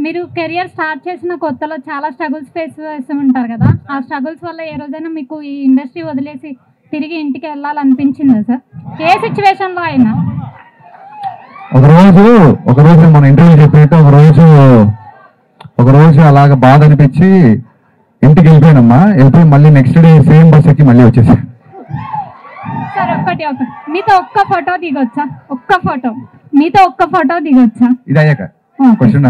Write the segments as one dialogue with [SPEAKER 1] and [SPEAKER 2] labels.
[SPEAKER 1] మీరు career start చేసిన కొత్తలో చాలా స్ట్రగుల్స్ ఫేస్ చేస్తూ ఉంటారు కదా, ఆ స్ట్రగుల్స్ వల్ల ఏ రోజైనా మీకు ఈ ఇండస్ట్రీ వదిలేసి తిరిగి ఇంటికి వెళ్ళాలనిపించిందా సార్? ఏ సిచ్యువేషన్లో అయినా?
[SPEAKER 2] ఒకరోజు మన ఇంటర్వ్యూ చెప్పినట్టు ఒకరోజు అలాగ బాధ అనిపించి ఇంటికి వెళ్ళిపోయానమ్మా. వెళ్ళిపోయి మళ్ళీ నెక్స్ట్ డే సేమ్ బస్ ఎక్కి మళ్ళీ వచ్చేసా.
[SPEAKER 1] సార్ మీతో ఒక్క ఫోటో దిగొచ్చా? మీతో ఒక్క ఫోటో దిగొచ్చా?
[SPEAKER 2] ఇది అయ్యాక question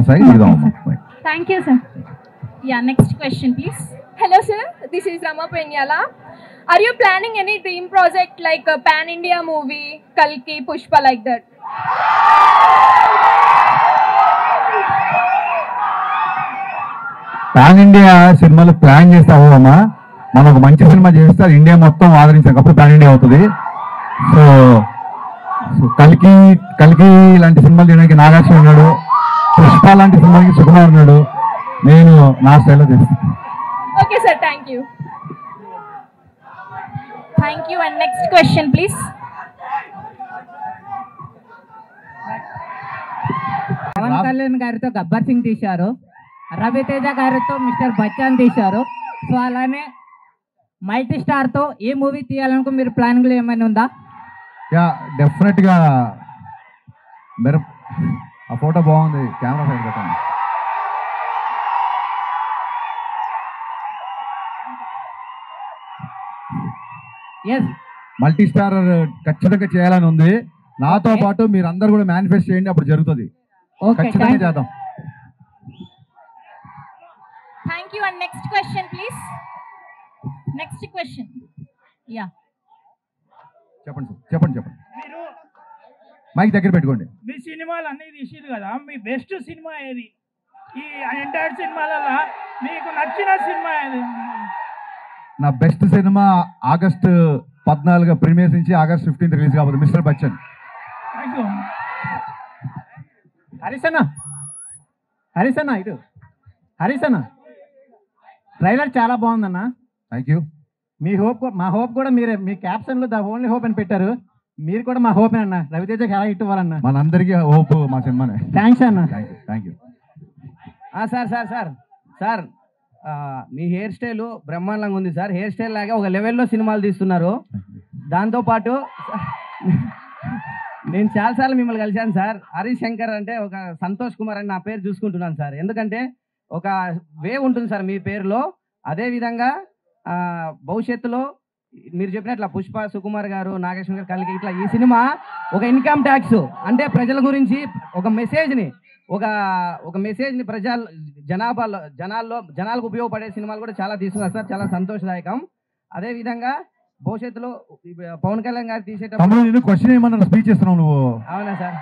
[SPEAKER 1] thank you sir.
[SPEAKER 3] Yeah, next question please. Hello sir, this is Rama Penyala. Are you planning any dream project like a pan India movie, Kalki, Pushpa, like that?
[SPEAKER 2] Pan India సినిమాలు plan చేస్తావు అమ్మా. మనం ఒక మంచి cinema చేస్తే అది India మొత్తం ఆదరించినప్పుడు pan India అవుతుంది. సో కల్కి లాంటి సినిమాలు చేయడానికి నాగార్జున ఉన్నాడు, పుష్ప లాంటి సినిమాకి సుకుమార్ ఉన్నాడు. నేను నా స్టైల్లో చేస్తాను.
[SPEAKER 3] Okay sir, thank you. Thank you, and next question please.
[SPEAKER 4] Pawan Kalyan గారితో గబ్బర్ సింగ్ తీశారు, రవితేజ గారితో మిస్టర్ బచ్చన్ తీశారు. సో అలానే మల్టీ స్టార్తో ఏ మూవీ తీయాలనుకో మీరు ప్లానింగ్లో ఏమైనా ఉందా?
[SPEAKER 2] యా డెఫినెట్గా. మీరు ఆ ఫోటో బాగుంది, కెమెరా సైడ్ పెట్టండి.
[SPEAKER 4] ఎస్,
[SPEAKER 2] మల్టీ స్టార్ ఖచ్చితంగా చేయాలని ఉంది. నాతో పాటు మీరు అందరు కూడా మేనిఫెస్ట్ చేయండి, అప్పుడు జరుగుతుంది. ఖచ్చితంగా చేద్దాం.
[SPEAKER 3] Thank you, and next question please. Next question. Yeah.
[SPEAKER 2] చెప్పండి. మైక్ దగ్గర పెట్టుకోండి.
[SPEAKER 5] మీ సినిమాలు అన్నీ తీసిరు కదా, మీ బెస్ట్ సినిమా ఏది? ఈ ఎంటైర్ సినిమాలలో మీకు నచ్చిన సినిమా ఏది?
[SPEAKER 2] నా బెస్ట్ సినిమా ఆగస్టు 14 ప్రీమియర్ నుంచి ఆగస్ట్ 15 రిలీజ్ కాబోతుంది, మిస్టర్ బచ్చన్.
[SPEAKER 4] హరీసన్న ట్రైలర్ చాలా బాగుందన్న.
[SPEAKER 2] Thank you.
[SPEAKER 4] మా హోప్ కూడా మీరే, మీ క్యాప్షన్లో ద ఓన్లీ హోప్ అని పెట్టారు. మీరు కూడా మా హోప్ అన్న. రవితేజకి ఎలా హిట్ ఇవ్వాలన్న?
[SPEAKER 2] మనందరికీ హోప్ మా సినిమానే.
[SPEAKER 4] థ్యాంక్స్ అన్న.
[SPEAKER 2] Thank you.
[SPEAKER 4] Sir me hair style బ్రహ్మాండంగా ఉంది సార్. హెయిర్ స్టైల్ లాగా ఒక లెవెల్లో సినిమాలు తీస్తున్నారు. దాంతోపాటు నేను చాలాసార్లు మిమ్మల్ని కలిశాను సార్. హరీష్ శంకర్ అంటే ఒక సంతోష్ కుమార్ అని నా పేరు చూసుకుంటున్నాను సార్. ఎందుకంటే ఒక వేవ్ ఉంటుంది సార్ మీ పేరులో. అదేవిధంగా భవిష్యత్తులో మీరు చెప్పినట్ల పుష్ప, సుకుమార్ గారు, నాగేశ్వర గారు, కలిగి ఇట్లా ఈ సినిమా ఒక ఇన్కమ్ ట్యాక్స్ అంటే ప్రజల గురించి ఒక మెసేజ్ని జనాలకు ఉపయోగపడే సినిమాలు కూడా చాలా తీస్తున్నారు సార్. చాలా సంతోషదాయకం. అదేవిధంగా భవిష్యత్తులో పవన్ కళ్యాణ్ గారు తీసేటప్పుడు
[SPEAKER 2] క్వశ్చన్ ఏమన్నా స్పీచ్ ఇస్తున్నావు నువ్వు?
[SPEAKER 4] అవునా సార్?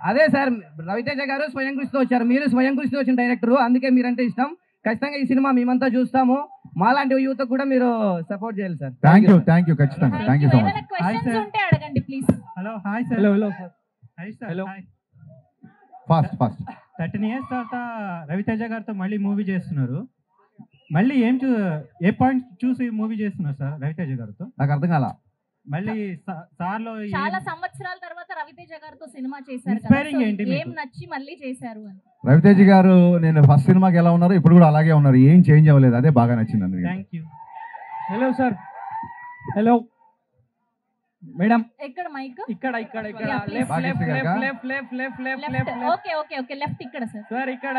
[SPEAKER 4] అదే సార్, రవితేజ గారు స్వయం కృషితో వచ్చారు, మీరు స్వయం కృషితో వచ్చిన డైరెక్టర్, అందుకే మీరంటే ఇష్టం. ఖచ్చితంగా ఈ సినిమా మేమంతా చూస్తాము. మాలాంటి యూత్ కూడా మీరు సపోర్ట్ చేయాలి సార్.
[SPEAKER 2] థ్యాంక్ యూ ఖచ్చితంగా. Thank you so much.
[SPEAKER 3] Questions ఉంటే అడగండి please.
[SPEAKER 5] Hello hi sir.
[SPEAKER 4] Hello sir.
[SPEAKER 5] Hi sir.
[SPEAKER 4] Hello.
[SPEAKER 2] Fast
[SPEAKER 5] 13 years తర్వాత రవితేజ గారితో మళ్ళీ మూవీ చేస్తున్నారు. మళ్ళీ ఏ పాయింట్ చూసి మూవీ చేస్తున్నారు సార్ రవితేజ గారితో?
[SPEAKER 2] నాకు అర్థం కాల.
[SPEAKER 5] మళ్ళీ సార్లో
[SPEAKER 3] చాలా సంవత్సరాల తర్వాత రవితేజ గారితో సినిమా చేశారు కదా,
[SPEAKER 5] ఇన్స్పైరింగ్ ఏంటి
[SPEAKER 3] ఏం నచ్చి మళ్ళీ చేశారు అని?
[SPEAKER 2] రవితేజ గారు నేను ఫస్ట్ సినిమాకి ఎలా ఉన్నారు ఇప్పుడు కూడా అలాగే ఉన్నారు, ఏం చేంజ్ అవ్వలేదు. అదే బాగా నచ్చింది అందుకే.
[SPEAKER 5] Thank you.
[SPEAKER 4] Hello sir. Hello madam.
[SPEAKER 3] ఎక్కడ మైక్?
[SPEAKER 4] ఇక్కడ
[SPEAKER 3] ఓకే లెఫ్ట్ ఇక్కడ సార్.
[SPEAKER 4] సార్ ఇక్కడ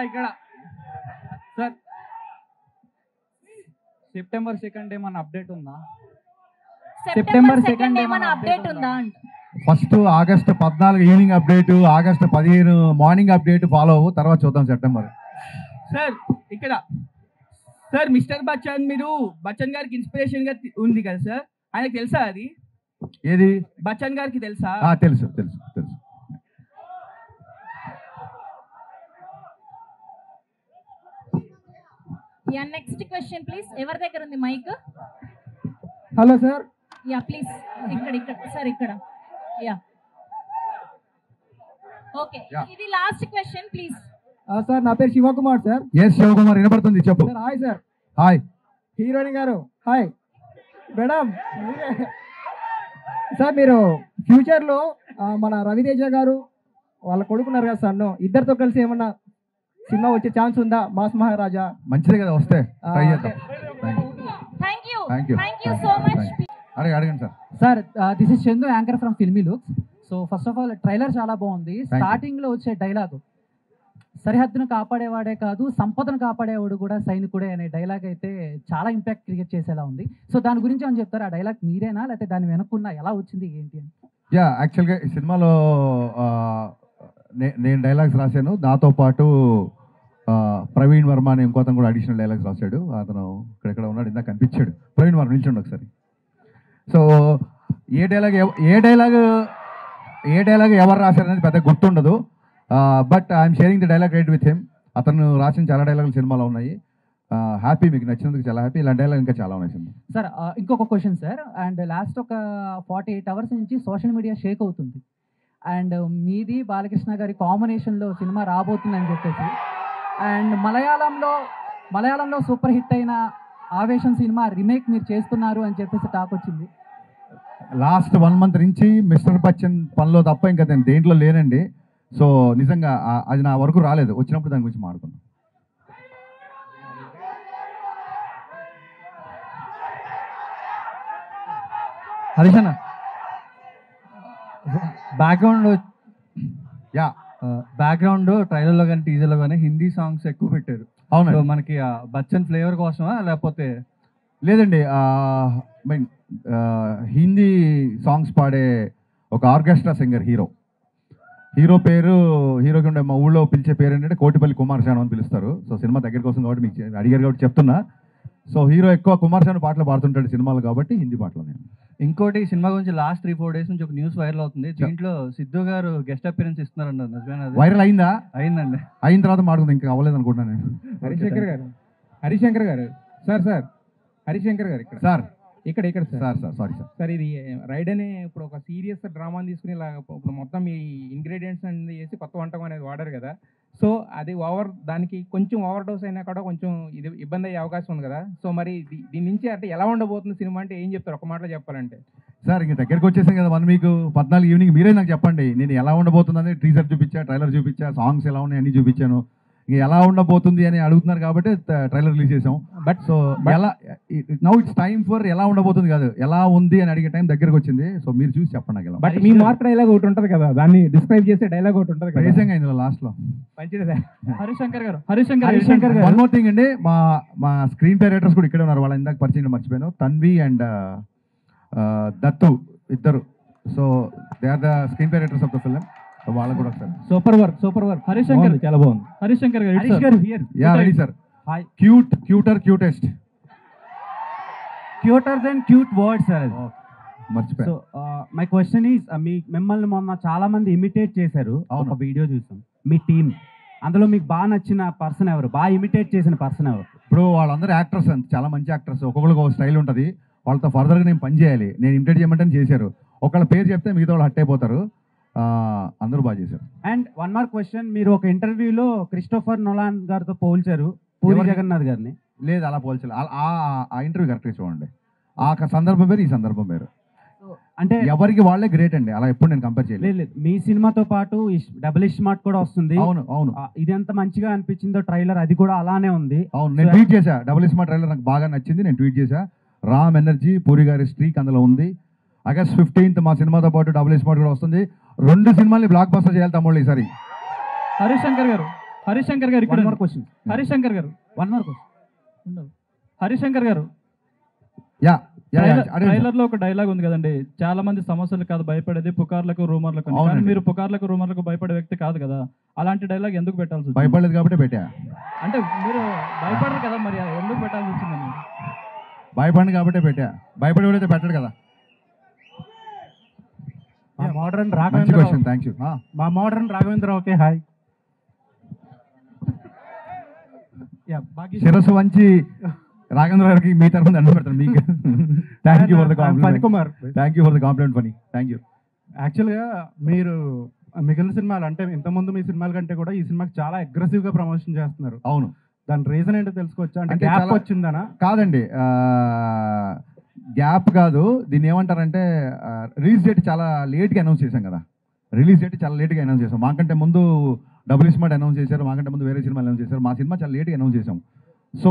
[SPEAKER 4] సార్ సెప్టెంబర్ 2 ఏమన్నా అప్డేట్ ఉందా?
[SPEAKER 3] సెప్టెంబర్ 2 ఏమన్నా అప్డేట్ ఉందా అంట.
[SPEAKER 2] First August 14 evening update, August 15 morning update follow అవ్వు, తర్వాత చూద్దాం సెప్టెంబర్.
[SPEAKER 4] సార్ ఇక్కడ సార్ మిస్టర్ బచ్చన్, మీరు బచ్చన్ గారికి ఇన్స్పిరేషన్ గా ఉంది కదా సార్, ఆయనకు తెలుసా అది?
[SPEAKER 2] ఏది?
[SPEAKER 4] బచ్చన్ గారికి తెలుసా?
[SPEAKER 2] తెలుసు.
[SPEAKER 3] Ya next question please. ఎవరి దగ్గర ఉంది mike?
[SPEAKER 4] Hello sir.
[SPEAKER 3] Ya please ఇక్కడ సార్ ఇక్కడ. యా ఓకే, ఇది లాస్ట్ క్వశ్చన్ ప్లీజ్.
[SPEAKER 4] సార్ నా పేరు శివకుమార్ సార్.
[SPEAKER 2] ఎస్ శివకుమార్, వినపడుతుంది, చెప్పు.
[SPEAKER 4] Sir hi sir.
[SPEAKER 2] Hi
[SPEAKER 4] heroine గారు. Hi madam. సార్ మీరు ఫ్యూచర్లో మన రవితేజ గారు,
[SPEAKER 6] వాళ్ళ కొడుకున్నారు కదా సన్ను, ఇద్దరితో కలిసి ఏమన్నా సినిమా వచ్చే ఛాన్స్ ఉందా? మాస్ మహారాజా
[SPEAKER 2] మంచిదే కదా, వస్తే ట్రై చేద్దాం.
[SPEAKER 3] Thank you
[SPEAKER 2] thank you
[SPEAKER 3] thank you so much.
[SPEAKER 2] అడగండి సార్.
[SPEAKER 7] Sir this is Chandu, anchor from Filmy Looks. So first of all trailer చాలా బాగుంది. స్టార్టింగ్ లో వచ్చే డైలాగ్, సరిహద్దును కాపాడేవాడే కాదు సంపదను కాపాడేవాడు కూడా సైనికుడే అనే డైలాగ్ అయితే చాలా ఇంపాక్ట్ క్రియేట్ చేసేలా ఉంది. సో దాని గురించి అని చెప్తారు, ఆ డైలాగ్ మీరేనా లేకపోతే దాని వెనుకున్న ఎలా వచ్చింది ఏంటి అని?
[SPEAKER 2] యా, యాక్చువల్గా ఈ సినిమాలో నేను డైలాగ్స్ రాశాను. నాతో పాటు ప్రవీణ్ వర్మ అని ఇంకోతను కూడా అడిషనల్ డైలాగ్స్ రాశాడు. అతను ఇక్కడెక్కడ ఉన్నాడు, ఇందాక కనిపించాడు. ప్రవీణ్ వర్మ నిల్చండి ఒకసారి. సో ఏ డైలాగ్ ఎవరు రాశారనేది పెద్ద గుర్తుండదు. But I'm sharing the dialogue right with him. అతను రాసిన చాలా డైలాగులు సినిమాలో ఉన్నాయి. హ్యాపీ, మీకు నచ్చినందుకు చాలా హ్యాపీ. ఇలాంటి డైలాగ్ ఇంకా చాలా ఉన్నాయి సినిమా.
[SPEAKER 7] సార్ ఇంకొక క్వశ్చన్ సార్, అండ్ లాస్ట్ ఒక 48 అవర్స్ నుంచి సోషల్ మీడియా షేక్ అవుతుంది. అండ్ మీది బాలకృష్ణ గారి కాంబినేషన్లో సినిమా రాబోతుందని చెప్పేసి, అండ్ మలయాళంలో సూపర్ హిట్ అయిన ఆవేశం సినిమా రీమేక్ మీరు చేస్తున్నారు అని చెప్పేసి టాక్ వచ్చింది.
[SPEAKER 2] లాస్ట్ 1 month నుంచి మిస్టర్ బచ్చన్ పనిలో తప్ప ఇంకా నేను దేంట్లో లేనండి. సో నిజంగా అది నా వరకు రాలేదు. వచ్చినప్పుడు దాని గురించి మాట్లాడుకున్నాం.
[SPEAKER 5] హరీష్ అన్న, బ్యాక్గ్రౌండ్ ట్రైలర్లో కానీ టీజర్లో కానీ హిందీ సాంగ్స్ ఎక్కువ పెట్టారు.
[SPEAKER 2] అవును,
[SPEAKER 5] మనకి బచ్చన్ ఫ్లేవర్ కోసమా లేకపోతే?
[SPEAKER 2] లేదండి, మీన్ హిందీ సాంగ్స్ పాడే ఒక ఆర్కెస్ట్రా సింగర్ హీరోకి ఉండే మా ఊళ్ళో పిలిచే పేరు ఏంటంటే కోటిపల్లి కుమార్ శాను అని పిలుస్తారు. సో సినిమా దగ్గర కోసం కాబట్టి మీకు అడిగారు కాబట్టి చెప్తున్నా. సో హీరో ఎక్కువ కుమార్ శాను పాటలు పాడుతుంటాడు సినిమాలు కాబట్టి హిందీ పాటలు. నేను
[SPEAKER 5] ఇంకోటి సినిమా గురించి లాస్ట్ 3-4 days నుంచి ఒక న్యూస్ వైరల్ అవుతుంది. దీంట్లో సిద్ధు గారు గెస్ట్ అపియరెన్స్ ఇస్తున్నారన్నారు, నిజమేనా?
[SPEAKER 2] వైరల్ అయిందా?
[SPEAKER 5] అయిందండి.
[SPEAKER 2] అయిన తర్వాత మాట్లాడుకుందాం, ఇంకా అవ్వలేదు అనుకుంటున్నాను నేను.
[SPEAKER 6] హరిశంకర్ గారు సార్ హరిశంకర్ గారు ఇక్కడ
[SPEAKER 2] సార్ సారీ
[SPEAKER 6] సార్, ఇది రైడ్ అనే ఇప్పుడు ఒక సీరియస్ డ్రామాని తీసుకుని ఇలా ఇప్పుడు మొత్తం ఈ ఇంగ్రీడియంట్స్ అనేది చేసి కొత్త వంటకం అనేది వాడారు కదా. సో అది దానికి కొంచెం ఓవర్ డోస్ అయినా కూడా కొంచెం ఇది ఇబ్బంది అయ్యే అవకాశం ఉంది కదా. సో మరి దీని నుంచి అంటే ఎలా ఉండబోతుంది సినిమా అంటే ఏం చెప్తారు ఒక మాటలో చెప్పాలంటే?
[SPEAKER 2] సార్ ఇంక దగ్గరికి వచ్చేసాం కదా 1 week 14 ఈవినింగ్ మీరే నాకు చెప్పండి, నేను ఎలా ఉండబోతుందని టీజర్ చూపించా, ట్రైలర్ చూపించా, సాంగ్స్ ఎలా ఉన్నాయి అన్ని చూపించాను. ఇంక ఎలా ఉండబోతుంది అని అడుగుతున్నారు కాబట్టి ట్రైలర్ రిలీజ్ చేసాం. సో ఎలా నౌ ఇట్స్ టైమ్ ఫర్ ఎలా ఉండబోతుంది కాదు, ఎలా ఉంది అని అడిగే టైం దగ్గరకు వచ్చింది. సో మీరు చూసి చెప్పండి నాకు.
[SPEAKER 6] బట్ మీ మార్క్ డైలాగ్ ఒకటి ఉంటుంది కదా, దాన్ని డిస్క్రైబ్ చేసే డైలాగ్ ఒకటి ఉంటుంది కదా,
[SPEAKER 2] నిజంగా ఇందులో లాస్ట్ లో
[SPEAKER 6] మంచిది.
[SPEAKER 7] హరిశంకర్ గారు
[SPEAKER 2] వన్ మోర్ థింగ్ అండి, మా స్క్రీన్ ప్లే రైటర్స్ కూడా ఇక్కడే ఉన్నారు. వాళ్ళ ఇందాక పరిచయం మర్చిపోయాను, తన్వి అండ్ దత్తు ఇద్దరు. So they are the screenplay writers of the film. వాళ్ళకు కూడా ఒకసారి
[SPEAKER 6] సూపర్ వర్క్ హరిశంకర్, చాలా బాగుంది.
[SPEAKER 7] Harishankar garu
[SPEAKER 2] yeah ready sir.
[SPEAKER 7] Hi.
[SPEAKER 2] Cutest
[SPEAKER 7] cuter than cute word sir.
[SPEAKER 2] మర్చిపోయా.
[SPEAKER 7] సో మై క్వశ్చన్ ఈస్, మిమ్మల్ని మొన్న చాలా మంది ఇమిటేట్ చేశారు. ఒక వీడియో చూసాం మీ టీం, అందులో మీకు బాగా నచ్చిన పర్సన్ ఎవరు, బాగా ఇమిటేట్ చేసిన పర్సన్ ఎవరు?
[SPEAKER 2] ఇప్పుడు వాళ్ళందరూ యాక్టర్స్, చాలా మంచి యాక్టర్స్, ఒక్కొక్కరికి ఒక స్టైల్ ఉంటుంది. వాళ్ళతో ఫర్దర్గా నేను పని చేయాలి, నేను ఇమిటేట్ చేయమంటే చేశారు. ఒకళ్ళ పేరు చెప్తే మిగతా వాళ్ళు హట్ అయిపోతారు. అందరూ బాగా చేశారు.
[SPEAKER 7] అండ్ వన్ మోర్ క్వశ్చన్, మీరు ఒక ఇంటర్వ్యూలో క్రిస్టోఫర్ నోలాన్ గారితో పోల్చారు పూరి జగన్నాథ్ గారిని.
[SPEAKER 2] లేదు, అలా పోల్చాలి. ఆ ఇంటర్వ్యూ కరెక్ట్గా చూడండి. ఆ సందర్భం వేరు, ఈ సందర్భం వేరు. అంటే ఎవరికి వాళ్ళే గ్రేట్ అండి, అలా ఎప్పుడు నేను కంపేర్ చేయలేదు.
[SPEAKER 7] లేదు, మీ సినిమాతో పాటు డబుల్ స్మార్ట్ కూడా వస్తుంది.
[SPEAKER 2] అవును.
[SPEAKER 7] ఇది ఎంత మంచిగా అనిపించిందో ట్రైలర్, అది కూడా అలానే ఉంది.
[SPEAKER 2] అవును, నేను ట్వీట్ చేశా. డబుల్ స్మార్ట్ ట్రైలర్ నాకు బాగా నచ్చింది, నేను ట్వీట్ చేశా. రామ్ ఎనర్జీ, పూరి గారి స్ట్రీక్ అందులో ఉంది. August 15th మా సినిమాతో పాటు డబుల్ స్మార్ట్ కూడా వస్తుంది. 2 సినిమాల్ని బ్లాక్ బస్టర్ చేయాలి తమ్ముళ్ళు ఈసారి.
[SPEAKER 7] హరిశంకర్ గారు ఇక్కడ one more question. Harishankar garu
[SPEAKER 2] yeah
[SPEAKER 8] trailer లో ఒక డైలాగ్ ఉంది కదండి, చాలా మంది సమస్యలు కాదు భయపడేది, పుకార్లకు రూమర్లకు. కానీ మీరు పుకార్లకు రూమర్లకు భయపడే వ్యక్తి కాదు కదా, అలాంటి డైలాగ్ ఎందుకు పెట్టాల్సి వచ్చింది?
[SPEAKER 2] భయపడలేదు కాబట్టి పెట్టా.
[SPEAKER 8] అంటే మీరు భయపడరు కదా, మరి ఎందుకు పెట్టాల్సి వచ్చిందని?
[SPEAKER 2] భయపడి కాబట్టే పెట్టా, భయపడేవాడైతే పెట్టడు కదా.
[SPEAKER 6] Modern
[SPEAKER 2] thank you.
[SPEAKER 6] మా మోడర్న్ రాఘవేంద్ర. Okay, hi.
[SPEAKER 2] శిరస్సు వంచి రాఘవేంద్ర గారికి మీ తరఫున దండం పెడతాను మీకు. Thank you for the compliment. Thank you for the compliment funny. Thank you.
[SPEAKER 6] యాక్చువల్గా మీరు మిగిలిన సినిమాలు అంటే ఇంతకుముందు మీ సినిమాల కంటే కూడా ఈ సినిమాకి చాలా అగ్రెసివ్గా ప్రమోషన్ చేస్తున్నారు.
[SPEAKER 2] అవును,
[SPEAKER 6] దాని రీజన్ ఏంటో తెలుసుకోవచ్చా? అంటే గ్యాప్ వచ్చిందనా?
[SPEAKER 2] కాదండి, గ్యాప్ కాదు. దీన్ని ఏమంటారంటే రిలీజ్ డేట్ చాలా లేట్గా అనౌన్స్ చేశాం కదా. రిలీజ్ డేట్ చాలా లేట్గా అనౌన్స్ చేసాం. మాకంటే ముందు డబుల్ స్మార్ట్ అనౌన్స్ చేశారు, మాకంటే ముందు వేరే సినిమా అనౌన్స్ చేశారు. మా సినిమా చాలా లేట్గా అనౌన్స్ చేసాం. సో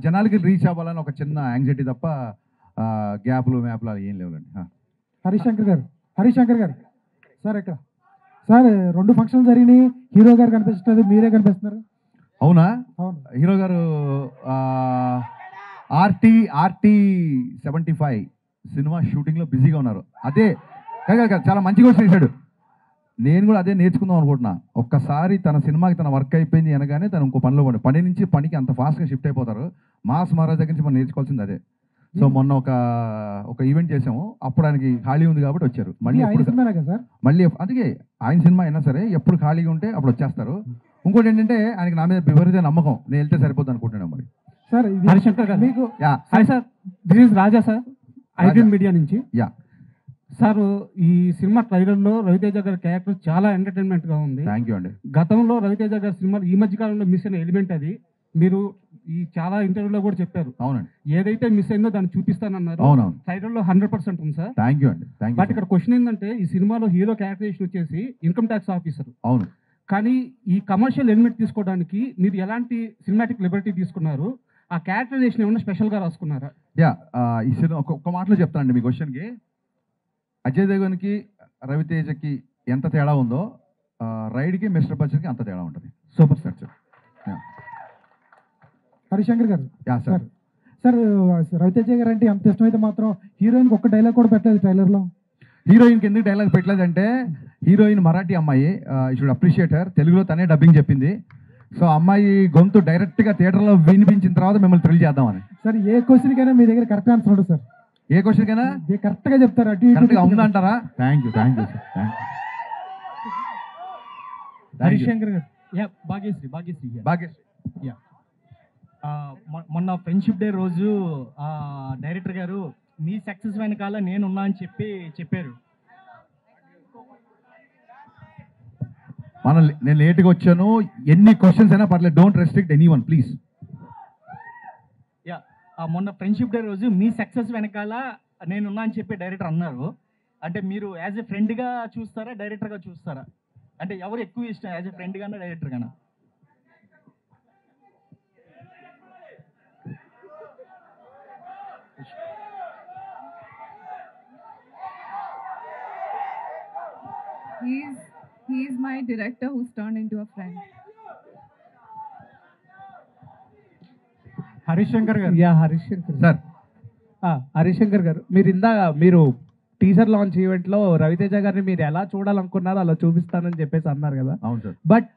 [SPEAKER 2] జనాలకి రీచ్ అవ్వాలని ఒక చిన్న యాంగ్జైటీ తప్ప గ్యాప్లు మ్యాప్లు అవి ఏం లేవులండి.
[SPEAKER 9] హరిశంకర్ గారు సార్ ఇక్కడ సార్ 2 ఫంక్షన్లు జరిగినాయి, హీరో గారు కనిపిస్తున్నారు, మీరే కనిపిస్తున్నారు.
[SPEAKER 2] అవునా?
[SPEAKER 9] అవును.
[SPEAKER 2] హీరో గారు RT75 సినిమా షూటింగ్లో బిజీగా ఉన్నారు. అదే కాదు చాలా మంచిగా చేశాడు. నేను కూడా అదే నేర్చుకుందాం అనుకుంటున్నా. ఒక్కసారి తన సినిమాకి తన వర్క్ అయిపోయింది అనగానే తను ఇంకో పనిలో పని నుంచి పనికి అంత ఫాస్ట్గా షిఫ్ట్ అయిపోతారు. మాస్ మహారాజ్ దగ్గర నుంచి మనం నేర్చుకోవాల్సింది అదే. సో మొన్న ఒక ఈవెంట్ చేసాము, అప్పుడు ఆయనకి ఖాళీ ఉంది కాబట్టి వచ్చారు. మళ్ళీ అందుకే ఆయన సినిమా అయినా సరే ఎప్పుడు ఖాళీగా ఉంటే అప్పుడు వచ్చేస్తారు. ఇంకోటి ఏంటంటే ఆయనకి నా మీద విపరీత నమ్మకం, నేను వెళ్తే సరిపోద్ది అనుకుంటున్నాను. మరి
[SPEAKER 9] సార్ హరిశంకర్ గారు మీకు
[SPEAKER 10] hi sir, this is Raja sir, iDream media నుంచి.
[SPEAKER 2] యా
[SPEAKER 10] సార్, ఈ సినిమా ట్రైలర్లో రవితేజ గారి క్యారెక్టర్ చాలా ఎంటర్టైన్మెంట్గా ఉంది.
[SPEAKER 2] థ్యాంక్ యూ అండి.
[SPEAKER 10] గతంలో రవితేజ గారి సినిమాలు ఈ మధ్య కాలంలో మిస్ అయిన ఎలిమెంట్ అది. మీరు ఈ చాలా ఇంటర్వ్యూలో కూడా చెప్పారు.
[SPEAKER 2] అవునండి.
[SPEAKER 10] ఏదైతే మిస్ అయిందో దాన్ని చూపిస్తానన్నారు.
[SPEAKER 2] అవునవును.
[SPEAKER 10] ట్రైలర్లో 100% ఉంది సార్.
[SPEAKER 2] థ్యాంక్ యూ అండి.
[SPEAKER 10] బట్ ఇక్కడ క్వశ్చన్ ఏంటంటే, ఈ సినిమాలో హీరో క్యారెక్టరైజేషన్ వచ్చేసి ఇన్కమ్ ట్యాక్స్ ఆఫీసర్.
[SPEAKER 2] అవును.
[SPEAKER 10] కానీ ఈ కమర్షియల్ ఎలిమెంట్ తీసుకోవడానికి మీరు ఎలాంటి సినిమాటిక్ లిబర్టీ తీసుకున్నారు? ఆ క్యారెక్టరైజేషన్ ఏమన్నా స్పెషల్గా రాసుకున్నారా?
[SPEAKER 2] యా, ఈ సినిమా ఒక్క మాటలో చెప్తానండి మీ క్వశ్చన్కి. అజయ్ దేవగన్కి రవితేజకి ఎంత తేడా ఉందో రైడ్కి మిస్టర్ బచ్చన్కి అంత తేడా ఉంటుంది. Super structure.
[SPEAKER 9] Harishankar garu
[SPEAKER 2] yeah sir.
[SPEAKER 9] Sir Raviteja గారు అంటే అంత ఇష్టమైతే మాత్రం హీరోయిన్కి ఒక్క డైలాగ్ కూడా పెట్టలేదు ట్రైలర్లో.
[SPEAKER 2] హీరోయిన్కి ఎందుకు డైలాగ్ పెట్టలేదంటే, హీరోయిన్ మరాఠీ అమ్మాయి, యూ షుడ్ అప్రిషియేట్ హర్. తెలుగులో తనే డబ్బింగ్ చెప్పింది. సో అమ్మాయి గొంతు డైరెక్ట్గా థియేటర్లో వినిపించిన తర్వాత మిమ్మల్ని థ్రిల్ చేద్దామని.
[SPEAKER 9] సార్ ఏ క్వశ్చన్కైనా మీ దగ్గర కరెక్ట్ ఆన్సర్ ఉంటుంది సార్.
[SPEAKER 2] ఏ క్వశ్చన్కైనా
[SPEAKER 9] కరెక్ట్గా చెప్తారు.
[SPEAKER 2] కరెక్ట్గా ఉందంటారా? Thank you sir. Thank you.
[SPEAKER 10] Harishankar గారు.
[SPEAKER 2] భాగ్యశ్రీ.
[SPEAKER 11] యా, మొన్న ఫ్రెండ్షిప్ డే రోజు డైరెక్టర్ గారు మీ సక్సెస్ వెనకాల నేనున్నా అని చెప్పారు.
[SPEAKER 2] నేను లేట్గా వచ్చాను, ఎన్ని క్వశ్చన్స్ అయినా పర్లేదు, don't restrict anyone please.
[SPEAKER 11] Yeah, మొన్న ఫ్రెండ్షిప్ డే రోజు మీ సక్సెస్ వెనకాల నేనున్నా అని చెప్పి డైరెక్టర్ అన్నారు. అంటే మీరు యాజ్ ఎ ఫ్రెండ్గా చూస్తారా, డైరెక్టర్గా చూస్తారా? అంటే ఎవరు ఎక్కువ ఇష్టం, as a friend Gaana director Gaana?
[SPEAKER 12] He is my director who's turned into a friend.
[SPEAKER 10] Harishankar garu.
[SPEAKER 7] Yeah Harishankar
[SPEAKER 2] sir.
[SPEAKER 7] Harishankar గారు, మీరు టీజర్ లాంచ్ ఈవెంట్లో రవితేజ గారిని మీరు ఎలా చూడాలనుకున్నారో అలా చూపిస్తానని చెప్పేసి అన్నారు కదా.
[SPEAKER 2] అవును సార్.
[SPEAKER 7] బట్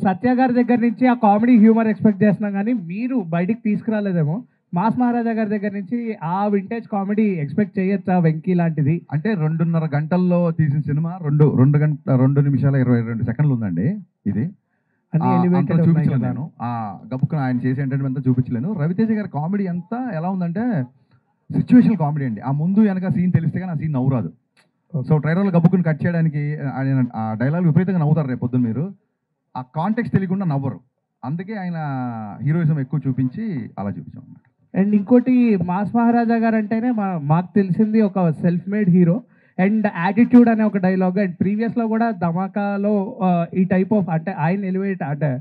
[SPEAKER 7] సత్య గారి దగ్గర నుంచి ఆ కామెడీ హ్యూమర్ ఎక్స్పెక్ట్ చేస్తున్నాం, కానీ మీరు బయటికి తీసుకురాలేదేమో. మాస్ మహారాజా గారి దగ్గర నుంచి ఆ వింటేజ్ కామెడీ ఎక్స్పెక్ట్ చేయొచ్చా, వెంకీ లాంటిది?
[SPEAKER 2] అంటే 2.5 గంటల్లో తీసిన సినిమా 2 నిమిషాల 22 సెకండ్లు ఉందండి. ఇది చూపించలేను, ఆ గబుక్కున ఆయన చేసే ఎంటర్టైన్మెంట్ అంతా చూపించలేను. రవితేజ గారి కామెడీ అంతా ఎలా ఉందంటే సిచ్యువేషనల్ కామెడీ అండి. ఆ ముందు వెనక సీన్ తెలిస్తే కానీ ఆ సీన్ నవ్వురాదు. సో ట్రైలర్లో గబుక్కుని కట్ చేయడానికి ఆయన ఆ డైలాగ్ విపరీతంగా నవ్వుతారు. రేపు పొద్దున్న మీరు ఆ కాంటెక్స్ట్ తెలియకుండా నవ్వరు. అందుకే ఆయన హీరోయిజం ఎక్కువ చూపించి అలా చూపించాం అన్నమాట.
[SPEAKER 7] అండ్ ఇంకోటి, మాస్ మహారాజా గారు అంటేనే మాకు తెలిసింది ఒక self made hero. And attitude అనే ఒక డైలాగ్, అండ్ ప్రీవియస్లో కూడా ధమాకాలో ఈ టైప్ ఆఫ్ అంటే ఆయన ఎలివేట్ అంటే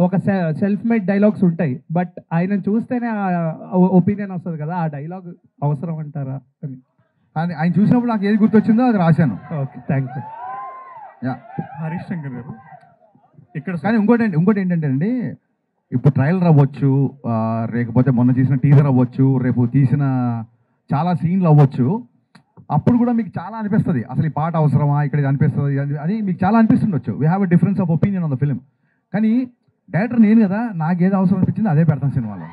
[SPEAKER 7] ఒక సెల్ఫ్ మేడ్ డైలాగ్స్ ఉంటాయి. బట్ ఆయన చూస్తేనే ఒపీనియన్ వస్తుంది కదా, ఆ డైలాగ్ అవసరం అంటారా అని
[SPEAKER 2] ఆయన చూసినప్పుడు నాకు ఏది గుర్తొచ్చిందో అది రాశాను.
[SPEAKER 7] Okay, thank you.
[SPEAKER 2] Yeah,
[SPEAKER 10] Harishankar గారు
[SPEAKER 2] ఇక్కడ. కానీ ఇంకోటి ఏంటంటే అండి, ఇప్పుడు ట్రయల్ అవ్వచ్చు, లేకపోతే మొన్న చేసిన టీజర్ అవ్వచ్చు, రేపు తీసిన చాలా సీన్లు అవ్వచ్చు. అప్పుడు కూడా మీకు చాలా అనిపిస్తుంది, అసలు ఈ పాట అవసరమా ఇక్కడ అనిపిస్తుంది అని మీకు చాలా అనిపిస్తుండొచ్చు. We have a difference of opinion on the film. కానీ డైరెక్టర్ నేను కదా, నాకు ఏది అవసరం అనిపించింది అదే పెడతాను సినిమాలో.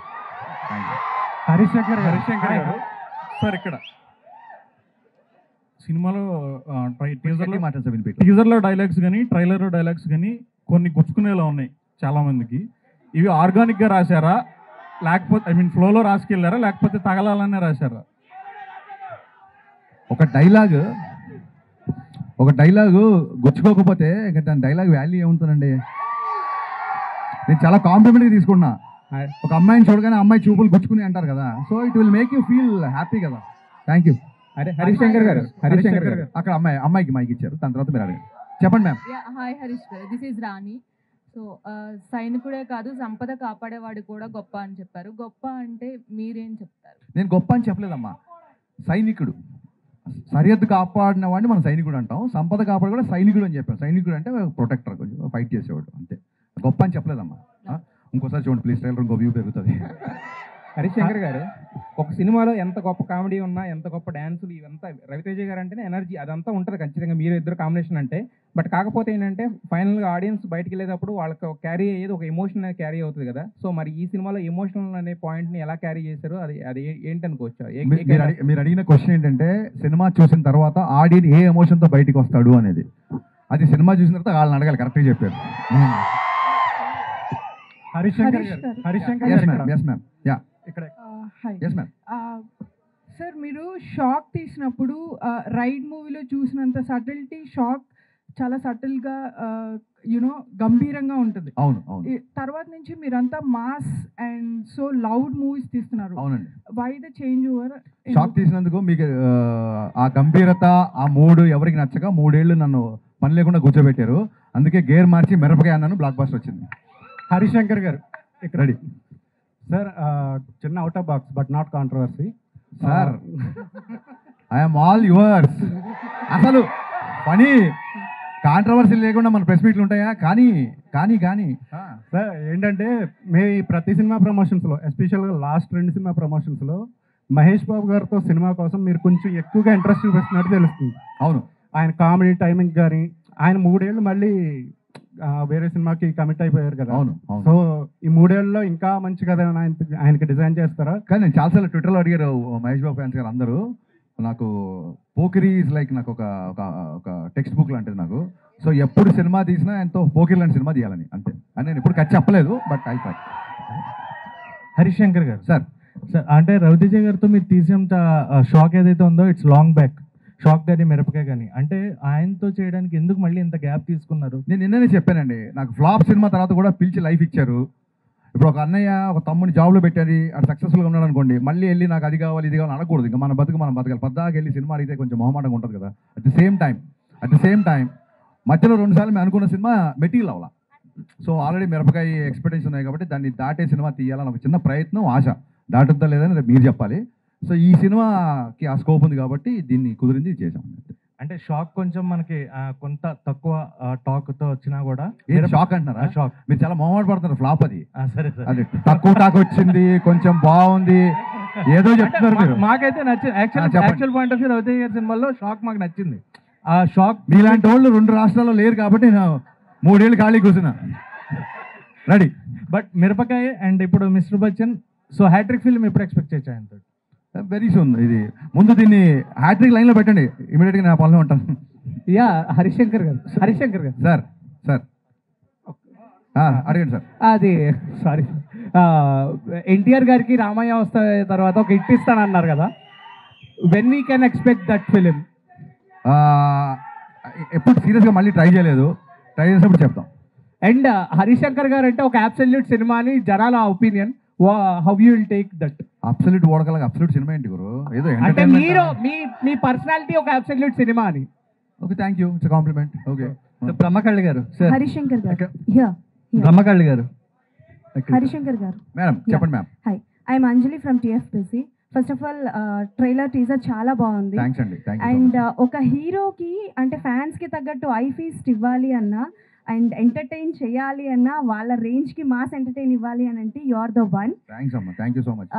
[SPEAKER 10] హరిశంకర్ గారు సార్, ఇక్కడ సినిమాలో టీజర్లో డైలాగ్స్ కానీ ట్రైలర్లో డైలాగ్స్ కానీ కొన్ని గుచ్చుకునేలా ఉన్నాయి చాలామందికి. ఇవి ఆర్గానిక్గా రాశారా, లేకపోతే ఫ్లోలో రాసుకెళ్ళారా, లేకపోతే తగలాలనే రాశారా?
[SPEAKER 2] ఒక డైలాగు గుచ్చుకోకపోతే ఇంకా దాని డైలాగ్ వాల్యూ ఏముంటుందండి? నేను చాలా కాంప్లిమెంట్గా తీసుకున్నా. ఒక అమ్మాయిని చూడగానే అమ్మాయి చూపులు గుచ్చుకుని అంటారు కదా, so it will make you feel happy కదా. Thank you.
[SPEAKER 9] హరిశంకర్ గారు
[SPEAKER 2] అక్కడ అమ్మాయికి మైక్ ఇచ్చారు, దాని తర్వాత మీరు అడగండి. చెప్పండి మ్యామ్.
[SPEAKER 12] హాయ్ హరీష్ గారు, దిస్ ఈజ్ రాణి. సో సైనికుడే కాదు సంపద కాపాడేవాడు కూడా గొప్ప అని చెప్పారు. గొప్ప అంటే మీరేం చెప్తారు?
[SPEAKER 2] నేను గొప్ప అని చెప్పలేదమ్మా. సైనికుడు, సరిహద్దు కాపాడిన వాడిని మనం సైనికుడు అంటాం. సంపద కాపాడు కూడా సైనికుడు అని చెప్పాం. సైనికుడు అంటే ప్రొటెక్టర్, కొంచెం ఫైట్ చేసేవాడు అంతే. గొప్ప అని చెప్పలేదమ్మా. ఇంకోసారి చూడండి ప్లీజ్, ట్రైలర్ ఇంకో వ్యూ పెరుగుతుంది.
[SPEAKER 6] హరీష్ శంకర్ గారు, ఒక సినిమాలో ఎంత గొప్ప కామెడీ ఉన్నా, ఎంత గొప్ప డ్యాన్సులు, ఇవంతా రవితేజ గారు అంటేనే ఎనర్జీ అదంతా ఉంటుంది ఖచ్చితంగా, మీరు ఇద్దరు కాంబినేషన్ అంటే. బట్ కాకపోతే ఏంటంటే ఫైనల్గా ఆడియన్స్ బయటకు వెళ్ళేటప్పుడు వాళ్ళకి క్యారీ అయ్యేది ఒక ఎమోషన్ అనేది క్యారీ అవుతుంది కదా. సో మరి ఈ సినిమాలో ఎమోషనల్ అనే పాయింట్ని ఎలా క్యారీ చేశారు, అది ఏంటనుకోవచ్చు?
[SPEAKER 2] మీరు అడిగిన క్వశ్చన్ ఏంటంటే సినిమా చూసిన తర్వాత ఆడియన్స్ ఏ ఎమోషన్తో బయటికి వస్తాడు అనేది. అది సినిమా చూసిన తర్వాత వాళ్ళని అడగాలి. కరెక్ట్గా చెప్పారు.
[SPEAKER 5] హరీష్ శంకర్ గారు, హరీష్ శంకర్ గారు
[SPEAKER 2] ఎస్ మ్యామ్. యా
[SPEAKER 5] ఇక్కడ
[SPEAKER 12] హాయ్
[SPEAKER 2] ఎస్ మ్యామ్.
[SPEAKER 12] సార్, మీరు షాక్ తీసినప్పుడు రైడ్ మూవీలో చూసినంత సటిల్టీ షాక్ చాలా సటిల్గా యునో గంభీరంగా ఉంటుంది.
[SPEAKER 2] అవును అవును.
[SPEAKER 12] తర్వాత నుంచి మీరంతా mass and so loud movies తీస్తున్నారు.
[SPEAKER 2] అవునండి.
[SPEAKER 12] Why the change over?
[SPEAKER 2] Shock తీసినందుకు మీకు ఆ గంభీరత, ఆ మూడు ఎవరికి నచ్చక 3 ఏళ్ళు నన్ను పని లేకుండా కూర్చోబెట్టారు. అందుకే గేర్ మార్చి మిరపకాయ అన్నాను, బ్లాక్ బస్టర్ వచ్చింది.
[SPEAKER 5] హరీష్ శంకర్ గారు ఇక్కడ
[SPEAKER 2] రెడీ
[SPEAKER 5] సార్. చిన్న out of box but not controversy
[SPEAKER 2] sir. I'm all yours. అసలు పని కాంట్రవర్సీ లేకుండా మన ప్రెస్ మీట్లు ఉంటాయా? కానీ కానీ కానీ
[SPEAKER 5] సార్ ఏంటంటే మేము ఈ ప్రతి సినిమా ప్రమోషన్స్లో, ఎస్పెషల్గా లాస్ట్ 2 సినిమా ప్రమోషన్స్లో మహేష్ బాబు గారితో సినిమా కోసం మీరు కొంచెం ఎక్కువగా ఇంట్రెస్ట్ చూపిస్తున్నట్టు తెలుస్తుంది.
[SPEAKER 2] అవును.
[SPEAKER 5] ఆయన కామెడీ టైమింగ్ కానీ, ఆయన 3 ఏళ్ళు మళ్ళీ వేరే సినిమాకి కమిట్ అయిపోయారు కదా.
[SPEAKER 2] అవును.
[SPEAKER 5] సో ఈ 3 ఏళ్ళలో ఇంకా మంచి కథ ఆయనకి డిజైన్ చేస్తారా?
[SPEAKER 2] కానీ నేను చాలాసార్లు ట్విట్టర్లో అడిగారు మహేష్ బాబు ఫ్యాన్స్ గారు అందరూ. నాకు పోకిరి ఈజ్ లైక్ నాకు ఒక టెక్స్ట్ బుక్ లాంటిది నాకు. సో ఎప్పుడు సినిమా తీసినా ఎంతో పోకిరి లాంటి సినిమా తీయాలని అంతే అని నేను ఎప్పుడు ఖర్చు చెప్పలేదు. But I try.
[SPEAKER 13] Harish Shankar గారు
[SPEAKER 2] సార్,
[SPEAKER 13] అంటే రవితేజ గారితో మీరు తీసేంత షాక్ ఏదైతే ఉందో ఇట్స్ లాంగ్ బ్యాక్. షాక్ కానీ మిరపకాయ కానీ, అంటే ఆయనతో చేయడానికి ఎందుకు మళ్ళీ ఇంత గ్యాప్ తీసుకున్నారు?
[SPEAKER 2] నేను నిన్ననే చెప్పానండి, నాకు ఫ్లాప్ సినిమా తర్వాత కూడా పిలిచి లైఫ్ ఇచ్చారు. ఇప్పుడు ఒక అన్నయ్య ఒక తమ్ముని జాబ్లో పెట్టారు, అటు సక్సెస్ఫుల్గా ఉన్నాడు అనుకోండి, మళ్ళీ వెళ్ళి నాకు అది కావాలి ఇది కావాలి అనకూడదు. ఇంకా మన బతకాలి. పద్దాకి వెళ్ళి సినిమా అడిగితే కొంచెం మొహమాటంగా ఉంటుంది కదా. అట్ ది సేమ్ టైం మధ్యలో 2 సార్లు మేము అనుకున్న సినిమా మెటీరియల్ అవ్వాల. సో ఆల్రెడీ మిరపకాయ ఎక్స్పెక్టేషన్ ఉన్నాయి కాబట్టి దాన్ని దాటే సినిమా తీయాలని ఒక చిన్న ప్రయత్నం, ఆశ. దాటుద్దా లేదని రేపు మీరు చెప్పాలి. సో ఈ సినిమాకి ఆ స్కోప్ ఉంది కాబట్టి దీన్ని కుదిరింది చేసాం.
[SPEAKER 13] అంటే షాక్ కొంచెం మనకి కొంత తక్కువ టాక్తో వచ్చినా కూడా
[SPEAKER 2] షాక్ అంటున్నారా?
[SPEAKER 13] షాక్
[SPEAKER 2] మీరు చాలా మొహమాట పడుతున్నారు. ఫ్లాప్ అది.
[SPEAKER 13] సరే
[SPEAKER 2] అది తక్కువ టాక్ వచ్చింది, కొంచెం బాగుంది, ఏదో చెప్తున్నారు మీరు.
[SPEAKER 13] మాకైతే నచ్చింది. Actual point of view Ravi Teja garu సినిమాలో షాక్ మాకు నచ్చింది. ఆ షాక్
[SPEAKER 2] మీలాంటి వాళ్ళు 2 రాష్ట్రాల్లో లేరు కాబట్టి నేను 3 ఏళ్ళు ఖాళీ కూర్చున్నా. రెడీ.
[SPEAKER 13] బట్ మిరపకాయ అండ్ ఇప్పుడు mister Bachchan, so hattrick film ఎప్పుడు ఎక్స్పెక్ట్ చేయొచ్చు ఆయనతో?
[SPEAKER 2] Very soon. ఇది ముందు దీన్ని హ్యాట్రిక్ లైన్లో పెట్టండి, ఇమీడియట్గా నా పనిలో ఉంటాను.
[SPEAKER 7] యా హరీష్ శంకర్ గారు
[SPEAKER 2] సార్ అడగండి సార్.
[SPEAKER 7] అది సారీ, ఎన్టీఆర్ గారికి రామయ్య వస్తే తర్వాత ఒక హిట్ ఇస్తానన్నారు కదా, when we can expect that film?
[SPEAKER 2] ఎప్పుడు సీరియస్గా మళ్ళీ ట్రై చేయలేదు, ట్రై చేసినప్పుడు చెప్తాం.
[SPEAKER 7] అండ్ హరీష్ శంకర్ గారు అంటే ఒక అబ్సల్యూట్ సినిమా అని జనాల opinion, how you will take that?
[SPEAKER 2] Absolute ఓడగల అబ్సల్యూట్ సినిమా ఏంటి గురు? ఏదో
[SPEAKER 7] అంటే మీరు మీ పర్సనాలిటీ ఒక అబ్సల్యూట్ సినిమా అని.
[SPEAKER 2] Okay, thank you, it's compliment. Okay.
[SPEAKER 13] Brahmakalli గారు,
[SPEAKER 14] హరీష్ శంకర్ గారు,
[SPEAKER 13] బ్రహ్మకళ్ళి గారు,
[SPEAKER 14] హరీష్ శంకర్ గారు.
[SPEAKER 2] మేడం చెప్పండి. Ma'am
[SPEAKER 14] hi, I'm Anjali from TFPC. First of all trailer teaser చాలా బాగుంది.
[SPEAKER 2] థ్యాంక్స్ అండి.
[SPEAKER 14] అండ్ ఒక హీరోకి అంటే ఫ్యాన్స్కి తగ్గట్టు ఐ ఫీస్ట్ ఇవ్వాలి అన్నా అండ్ ఎంటర్టైన్ చేయాలి అన్నా, వాళ్ళ రేంజ్కి మాస్ ఎంటర్టైన్ ఇవ్వాలి అని అంటే you are the one.
[SPEAKER 2] Thanks అమ్మా, thank you so much.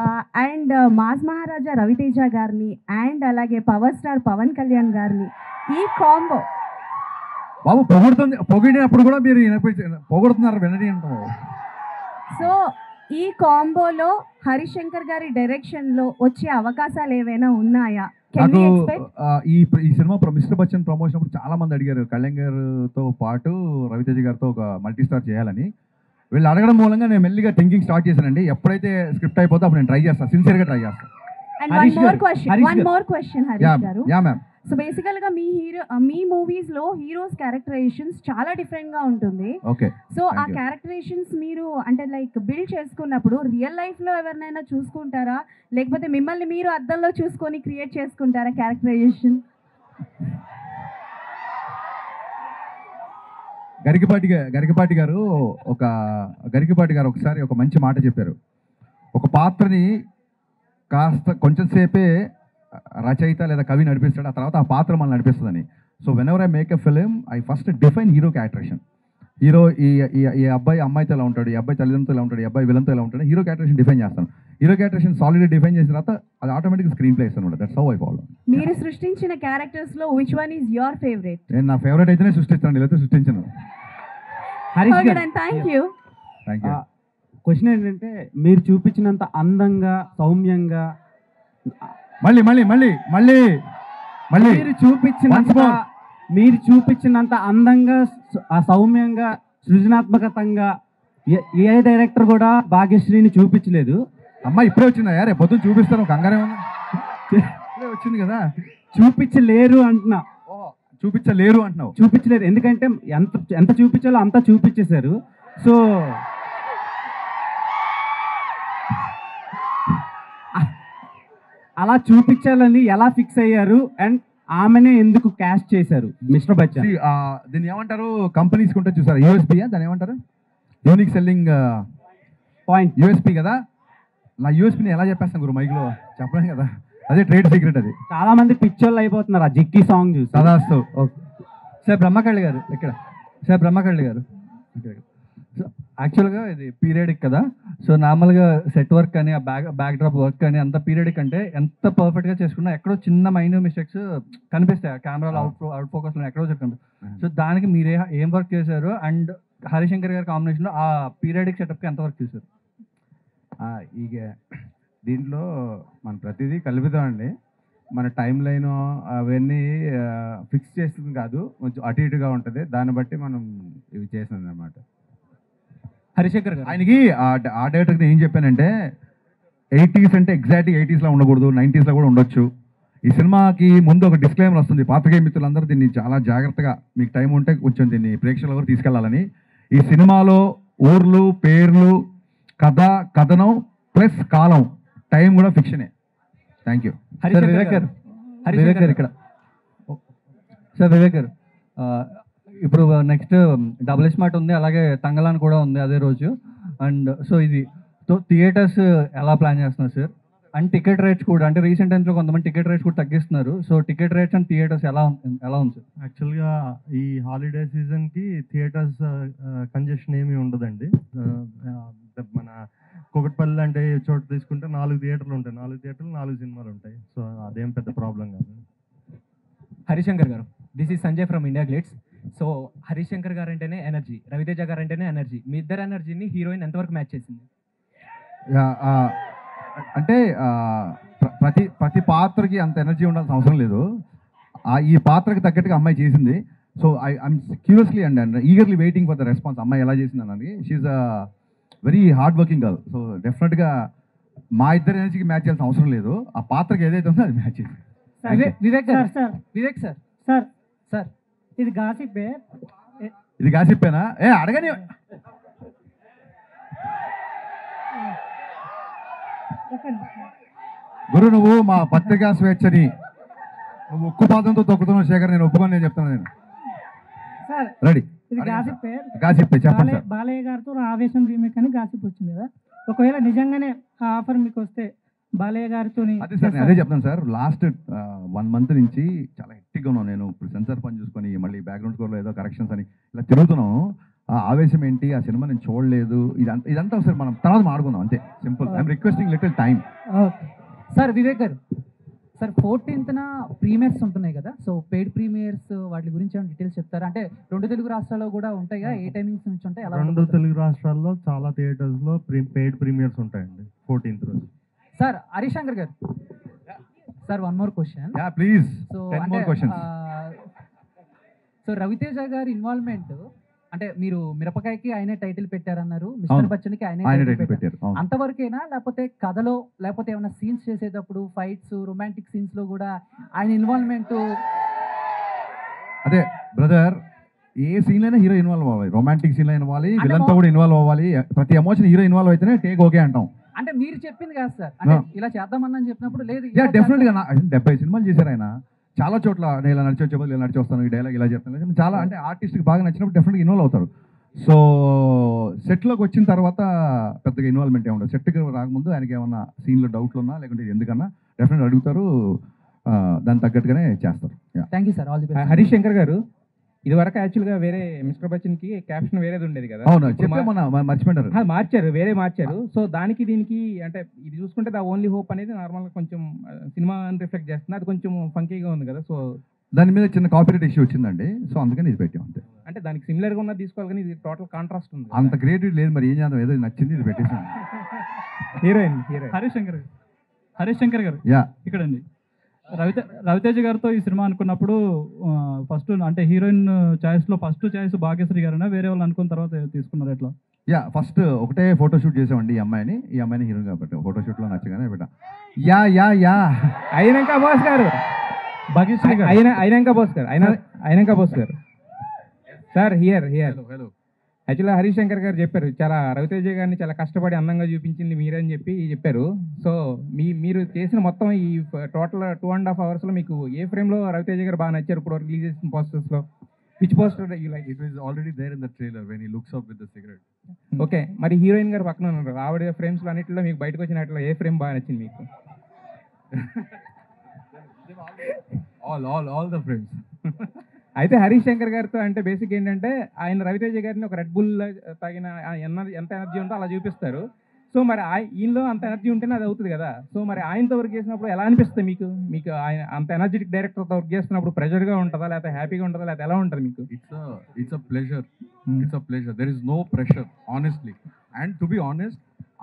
[SPEAKER 14] And mass Maharaja Raviteja గారిని అండ్ అలాగే పవర్ స్టార్ పవన్ కళ్యాణ్ గారిని, ఈ కాంబో
[SPEAKER 2] బాబు పొగిడినప్పుడు కూడా మీరు పొగుడుతున్నారు, వినది అంటారు.
[SPEAKER 14] సో ఈ కాంబోలో హరీష్ శంకర్ గారి డైరెక్షన్లో వచ్చే అవకాశాలు ఏవైనా ఉన్నాయా?
[SPEAKER 2] నాకు ఈ సినిమా మిస్టర్ బచ్చన్ ప్రమోషన్ అప్పుడు చాలా మంది అడిగారు, కళ్యాణ్ గారితో పాటు రవితేజ గారితో ఒక మల్టీ స్టార్ చేయాలని. వీళ్ళు అడగడం మూలంగా నేను మెల్లిగా థింకింగ్ స్టార్ట్ చేశానండి. ఎప్పుడైతే స్క్రిప్ట్ అయిపోతే అప్పుడు నేను ట్రై చేస్తాను, సిన్సియర్గా ట్రై చేస్తాను.
[SPEAKER 14] And one more question, Harish garu.
[SPEAKER 2] Yeah, ma'am.
[SPEAKER 14] So బేసికల్గా మీ మూవీస్లో హీరోస్ క్యారెక్టరైజేషన్స్ చాలా డిఫరెంట్గా ఉంటుంది.
[SPEAKER 2] ఓకే.
[SPEAKER 14] సో ఆ క్యారెక్టరైజేషన్స్ మీరు అంటే లైక్ బిల్డ్ చేసుకున్నప్పుడు రియల్ లైఫ్లో ఎవరినైనా చూసుకుంటారా, లేకపోతే మిమ్మల్ని మీరు అద్దంలో చూసుకొని క్రియేట్ చేసుకుంటారా క్యారెక్టరైజేషన్?
[SPEAKER 2] గరికపాటి గారు ఒకసారి ఒక మంచి మాట చెప్పారు. ఒక పాత్రని కాస్త కొంచెం సేపే రచయిత లేదా కవి నడిపిస్తాడు, ఆ తర్వాత ఆ పాత్ర మనల్ని నడిపిస్తుందని. So whenever I make a film I first define hero characterisation. Hero ఈ అబ్బాయి అమ్మాయితో ఎలా ఉంటాడు, ఈ అబ్బాయి తల్లిదండ్రులతో ఎలా ఉంటాడు, ఈ అబ్బాయి విలన్తో ఎలా ఉంటాడు, హీరో క్యారెక్టరేషన్ డిఫైన్ చేస్తాను. హీరో క్యారెక్టరేషన్ సాలిడ్గా డిఫైన్ చేసిన తర్వాత అది ఆటోమేటిక్గా స్క్రీన్ ప్లే ఇస్తాను. That's how I follow.
[SPEAKER 14] మీరు సృష్టించిన క్యారెక్టర్స్ లో which one is your favourite?
[SPEAKER 2] నేను నా ఫేవరెట్ అయితేనే సృష్టిస్తాను, లేకపోతే సృష్టించను.
[SPEAKER 14] Thank you.
[SPEAKER 5] క్వశ్చన్ ఏంటంటే, మీరు చూపించినంత అందంగా సౌమ్యంగా
[SPEAKER 2] మళ్ళీ
[SPEAKER 5] మీరు చూపించినంత అందంగా సౌమ్యంగా సృజనాత్మకతంగా ఏ డైరెక్టర్ కూడా భాగ్యశ్రీని చూపించలేదు.
[SPEAKER 2] అమ్మ ఇప్పుడే వచ్చిందా యారే, పొద్దున్న చూపిస్తాను, కంగారే ఇప్పుడే వచ్చింది కదా.
[SPEAKER 5] చూపించలేరు
[SPEAKER 2] అంటున్నావు.
[SPEAKER 5] చూపించలేరు ఎందుకంటే ఎంత చూపించాలో అంతా చూపించేశారు. సో అలా చూపించాలని ఎలా ఫిక్స్ అయ్యారు అండ్ ఆమెనే ఎందుకు క్యాస్ట్ చేశారు మిస్టర్ బచ్చన్?
[SPEAKER 2] దీన్ని ఏమంటారు, కంపెనీస్ ఉంటే చూసారు, యూఎస్పీ దాన్ని ఏమంటారు, యూనిక్ సెల్లింగ్ పాయింట్, యూఎస్పీ కదా. నా యూఎస్పీని ఎలా చెప్పేస్తాను గురు, మైక్లో చెప్పలేం కదా, అదే ట్రేడ్ సీక్రెట్. అది
[SPEAKER 5] చాలా మంది పిక్చర్లు అయిపోతున్నారు ఆ జిక్కి సాంగ్ చూసి.
[SPEAKER 2] సదాస్తు.
[SPEAKER 15] సార్ బ్రహ్మకళ్ళి గారు ఇక్కడ, సార్ బ్రహ్మకళ్ళి గారు యాక్చువల్గా ఇది పీరియడిక్ కదా. సో నార్మల్గా సెట్ వర్క్ కానీ ఆ బ్యాక్ డ్రాప్ వర్క్ కానీ అంత పీరియడిక్ అంటే ఎంత పర్ఫెక్ట్గా చేసుకున్నా ఎక్కడో చిన్న మైన్యూర్ మిస్టేక్స్ కనిపిస్తాయి కెమెరాలో అవుట్ ఫోకస్లో ఎక్కడో కనిపిస్తాయి. సో దానికి మీరు ఏం వర్క్ చేశారు అండ్ హరిశంకర్ గారి కాంబినేషన్లో ఆ పీరియడిక్ సెటప్కి ఎంత వర్క్ చేశారు?
[SPEAKER 16] ಈಗ దీంట్లో మన ప్రతిదీ కలుపుతామండి. మన టైం లైన్ అవన్నీ ఫిక్స్ చేస్తుంది కాదు, కొంచెం అటు ఇటుగా ఉంటుంది, దాన్ని బట్టి మనం ఇవి చేసాం అన్నమాట.
[SPEAKER 2] హరిశంకర్ గారు ఆయనకి ఆ డైరెక్టర్కి ఏం చెప్పానంటే 80s అంటే ఎగ్జాక్ట్గా 80sలో ఉండకూడదు, 90sలో కూడా ఉండొచ్చు. ఈ సినిమాకి ముందు ఒక డిస్క్లైమర్ వస్తుంది, పాత్రికేయ మిత్రులందరూ దీన్ని చాలా జాగ్రత్తగా మీకు టైం ఉంటే కొంచెం దీన్ని ప్రేక్షకుల వరకు తీసుకెళ్లాలని. ఈ సినిమాలో ఊర్లు, పేర్లు, కథ, కథనం ప్లస్ కాలం, టైం కూడా ఫిక్షనే. Thank you.
[SPEAKER 15] వివేక్ గారు ఇక్కడ. సార్ వివేక్ గారు, ఇప్పుడు నెక్స్ట్ డబుల్ స్మార్ట్ ఉంది, అలాగే తంగలాన్ కూడా ఉంది అదే రోజు. అండ్ సో ఇది థియేటర్స్ ఎలా ప్లాన్ చేస్తున్నారు సార్? అండ్ టికెట్ రేట్స్ కూడా, అంటే రీసెంట్ టైమ్స్లో కొంతమంది టికెట్ రేట్స్ కూడా తగ్గిస్తున్నారు. So ticket rates and theatres ఎలా ఉంది సార్?
[SPEAKER 13] యాక్చువల్గా ఈ హాలిడే సీజన్కి థియేటర్స్ కంజెషన్ ఏమీ ఉండదండి. మన కుకట్పల్లి అంటే చోట తీసుకుంటే 4 థియేటర్లు ఉంటాయి, 4 థియేటర్లు 4 సినిమాలు ఉంటాయి. సో అదేం పెద్ద ప్రాబ్లం కాదు.
[SPEAKER 17] హరిశంకర్ గారు, this is Sanjay from India glitz. So Harishankar గారు అంటేనే ఎనర్జీ, రవితేజ గారు అంటేనే ఎనర్జీ. మీ ఇద్దరు ఎనర్జీని హీరోయిన్ ఎంతవరకు మ్యాచ్ చేసింది?
[SPEAKER 2] అంటే ప్రతి పాత్రకి అంత ఎనర్జీ ఉండాల్సిన అవసరం లేదు. ఈ పాత్రకి తగ్గట్టుగా అమ్మాయి చేసింది. So I'm curiously and eagerly waiting for the response. అమ్మాయి ఎలా చేసింది అన్నది. She's very hard working girl. So డెఫినెట్గా మా ఇద్దరు ఎనర్జీకి మ్యాచ్ చేయాల్సిన అవసరం లేదు. ఆ పాత్రకి ఏదైతే ఉందో అది మ్యాచ్ చేసింది.
[SPEAKER 18] వివేక్ సార్ ఇది గాసిప్పే.
[SPEAKER 2] ఇది గాసిప్పేనా? అడగని. గురు, నువ్వు మా పత్రికా స్వేచ్ఛని నువ్వు ఉక్కు పాదంతో తొక్కుతున్నావు శేఖర్, నేను ఒప్పుకొని నేను చెప్తాను. నేను రెడీ.
[SPEAKER 18] ఇది గాసిప్పే.
[SPEAKER 2] చెప్పండి సార్.
[SPEAKER 18] బాలయ్య గారితో ఆవేశం రీమేక్ అని గాసిప్ వచ్చింది కదా, ఒకవేళ నిజంగానే ఆ ఆఫర్ మీకు వస్తే బాలయ్య గారితో
[SPEAKER 2] అదే చెప్తాను సార్. లాస్ట్ 1 month నుంచి చాలా హెక్టిక్గా ఉన్నాను నేను. ఇప్పుడు సెన్సార్ పని చూసుకొని మళ్ళీ బ్యాక్గ్రౌండ్ స్కోర్లో ఏదో కరెక్షన్స్ అని ఇలా తిరుగుతున్నాను. ఆ ఆవేశం ఏంటి, ఆ సినిమా నేను చూడలేదు, ఇదంతా ఒకసారి మనం తర్వాత మాడుకుందాం అంతే. Simple. I'm requesting little time.
[SPEAKER 7] Sir Vivek గారు, సార్ 14th ప్రీమియర్స్ ఉంటున్నాయి కదా, సో పెయిడ్ ప్రీమియర్స్ వాటి గురించి ఏమైనా డీటెయిల్స్ చెప్తారా? అంటే 2 తెలుగు రాష్ట్రాల్లో కూడా ఉంటాయి కదా, ఏ టైమింగ్స్ నుంచి ఉంటాయి?
[SPEAKER 13] 2 తెలుగు రాష్ట్రాల్లో చాలా థియేటర్స్లో పెయిడ్ ప్రీమియర్స్ ఉంటాయండి 14th రోజు.
[SPEAKER 7] Sir Harishankar garu, sir one more question
[SPEAKER 2] please.
[SPEAKER 7] So Ravi Teja garu involvement, అంటే మీరు మిరపకాయకి ఆయనే టైటిల్ పెట్టారన్నారు, మిస్టర్ బచ్చన్కి ఆయనే టైటిల్ పెట్టారు, అంతవరకేనా? లేకపోతే కథలో, లేకపోతే ఏమైనా సీన్స్ చేసేటప్పుడు ఫైట్స్, రొమాంటిక్ సీన్స్ లో కూడా ఆయన ఇన్వాల్వ్మెంట్?
[SPEAKER 2] అదే బ్రదర్, ఏ సీన్ అయినా హీరో ఇన్వాల్వ్ అవ్వాలి. రొమాంటిక్ సీన్ అయినా అవ్వాలి, విలన్తో కూడా ఇన్వాల్వ్ అవ్వాలి. ప్రతి ఎమోషన్ హీరో ఇన్వాల్వ్ అయితేనే టేక్ ఓకే అంటాం.
[SPEAKER 7] అంటే మీరు చెప్పింది కాదు సార్, అంటే ఇలా చేద్దామని చెప్పినప్పుడు లేదు.
[SPEAKER 2] డెఫినెట్ గా 70 సినిమాలు చేశారు ఆయన. చాలా చోట్ల నేను ఇలా నడిచి వచ్చే బదులు ఇలా నడిచి వస్తాను, ఈ డైలాగ్ ఇలా చెప్తాను, చాలా అంటే ఆర్టిస్ట్కి బాగా నచ్చినప్పుడు డెఫినెట్గా ఇన్వాల్వ్ అవుతారు. సో సెట్లోకి వచ్చిన తర్వాత పెద్దగా ఇన్వాల్వ్మెంట్ ఏముండదు. సెట్కి రాకముందు ఆయనకి ఏమన్నా సీన్లో డౌట్లు ఉన్నా లేకుంటే ఎందుకన్నా డెఫినెట్గా అడుగుతారు, దానికి తగ్గట్టుగానే చేస్తారు.
[SPEAKER 7] Thank you sir. All the best.
[SPEAKER 6] Harish Shankar గారు, ఇది వరకు యాక్చువల్గా వేరే మిస్టర్ బచ్చన్కి క్యాప్షన్ వేరేది ఉండేది కదా.
[SPEAKER 2] అవును, చెప్పే మర్చిపోయారు,
[SPEAKER 6] మార్చారు, వేరే మార్చారు. సో దానికి దీనికి అంటే ఇది చూసుకుంటే ద ఓన్లీ హోప్ అనేది నార్మల్గా కొంచెం సినిమా రిఫ్లెక్ట్ చేస్తుంది, అది కొంచెం ఫంకీగా ఉంది కదా. సో
[SPEAKER 2] దాని మీద చిన్న కాపీరైట్ ఇష్యూ వచ్చిందండి, సో అందుకని ఇది పెట్టాం అంతే.
[SPEAKER 6] అంటే దానికి సిమిలర్గా ఉన్నది తీసుకోవాలి కానీ ఇది టోటల్ కాంట్రాస్ట్ ఉంది.
[SPEAKER 2] అంత క్రియేటివ్ లేదు, మరి ఏం చేద్దాం, ఏదో నచ్చింది ఇది పెట్టేసాం.
[SPEAKER 6] హీరోయిన్
[SPEAKER 8] హరీష్ శంకర్ గారు
[SPEAKER 2] యా
[SPEAKER 8] ఇక్కడండి. రవితేజ గారితో ఈ సినిమా అనుకున్నప్పుడు ఫస్ట్ అంటే హీరోయిన్ చాయిస్లో ఫస్ట్ చాయిస్ భాగ్యశ్రీ గారైనా వేరే వాళ్ళు అనుకున్న తర్వాత తీసుకున్నారు ఎట్లా?
[SPEAKER 2] యా ఫస్ట్ ఒకటే ఫోటోషూట్ చేసామండి ఈ అమ్మాయిని హీరోయిన్ కాబట్టి ఫోటోషూట్లో నచ్చగానే పెట్టా. యా యా యా
[SPEAKER 6] అయినాక బాస్ గారు, భాగ్యశ్రీ గారు అయినాక బాస్ గారు సార్ హియర్ యాక్చువల్గా హరీష్ శంకర్ గారు చెప్పారు, చాలా రవితేజ గారిని చాలా కష్టపడి అందంగా చూపించింది మీరని చెప్పి చెప్పారు. సో మీరు చేసిన మొత్తం ఈ టోటల్ 2.5 అవర్స్లో మీకు ఏ ఫ్రేమ్లో రవితేజ గారు బాగా నచ్చారు ఇప్పుడు రిలీజ్ చేసిన పోస్టర్స్లో? Which poster you like?
[SPEAKER 2] It was already there in the trailer when he looks up with the cigarette.
[SPEAKER 6] Okay, మరి హీరోయిన్ గారు పక్కన ఉన్నారు, ఆవిడ ఫ్రేమ్స్లో అన్నింటిలో మీకు బయటకు వచ్చిన వాటిలో ఏ ఫ్రేమ్ బాగా నచ్చింది మీకు?
[SPEAKER 2] All the frames.
[SPEAKER 6] అయితే హరీష్ శంకర్ గారితో అంటే బేసిక్ ఏంటంటే ఆయన రవితేజ గారిని ఒక రెడ్ బుల్ తాగిన ఎంత ఎనర్జీ ఉందో అలా చూపిస్తారు. సో మరి ఈయనలో అంత ఎనర్జీ ఉంటేనే అది అవుతుంది కదా. సో మరి ఆయనతో వర్క్ చేసినప్పుడు ఎలా అనిపిస్తుంది మీకు ఆయన అంత ఎనర్జెటిక్ డైరెక్టర్తో వర్క్ చేస్తున్నప్పుడు ప్రెషర్గా ఉంటుందా, లేకపోతే హ్యాపీగా ఉంటుందా, లేకపోతే ఎలా ఉంటుంది మీకు?
[SPEAKER 2] It's a pleasure. There is no pressure, honestly. And to be honest,